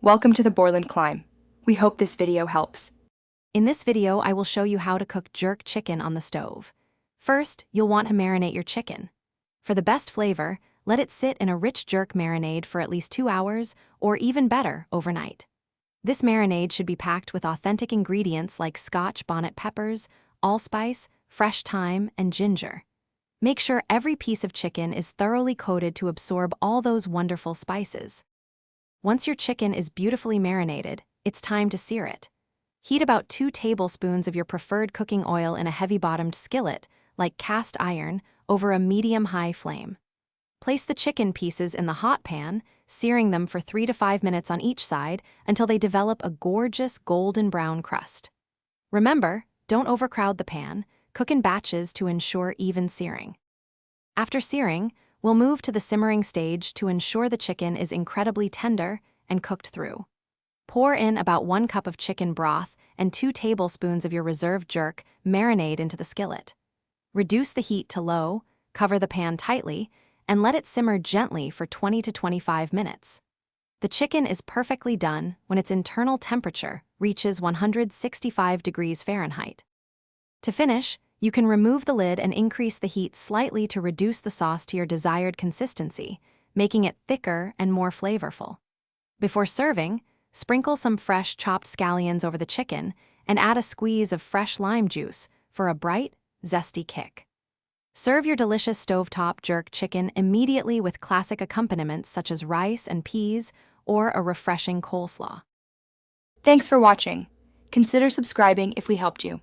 Welcome to the Borland Climb. We hope this video helps. In this video, I will show you how to cook jerk chicken on the stove. First, you'll want to marinate your chicken. For the best flavor, let it sit in a rich jerk marinade for at least 2 hours, or even better, overnight. This marinade should be packed with authentic ingredients like Scotch bonnet peppers, allspice, fresh thyme, and ginger. Make sure every piece of chicken is thoroughly coated to absorb all those wonderful spices. Once your chicken is beautifully marinated, it's time to sear it. Heat about 2 tablespoons of your preferred cooking oil in a heavy-bottomed skillet, like cast iron, over a medium-high flame. Place the chicken pieces in the hot pan, searing them for 3 to 5 minutes on each side until they develop a gorgeous golden brown crust. Remember, don't overcrowd the pan, cook in batches to ensure even searing. After searing, we'll move to the simmering stage to ensure the chicken is incredibly tender and cooked through. Pour in about 1 cup of chicken broth and 2 tablespoons of your reserved jerk marinade into the skillet. Reduce the heat to low, cover the pan tightly, and let it simmer gently for 20 to 25 minutes. The chicken is perfectly done when its internal temperature reaches 165 degrees Fahrenheit. To finish, you can remove the lid and increase the heat slightly to reduce the sauce to your desired consistency, making it thicker and more flavorful. Before serving, sprinkle some fresh chopped scallions over the chicken and add a squeeze of fresh lime juice for a bright, zesty kick. Serve your delicious stovetop jerk chicken immediately with classic accompaniments such as rice and peas or a refreshing coleslaw. Thanks for watching. Consider subscribing if we helped you.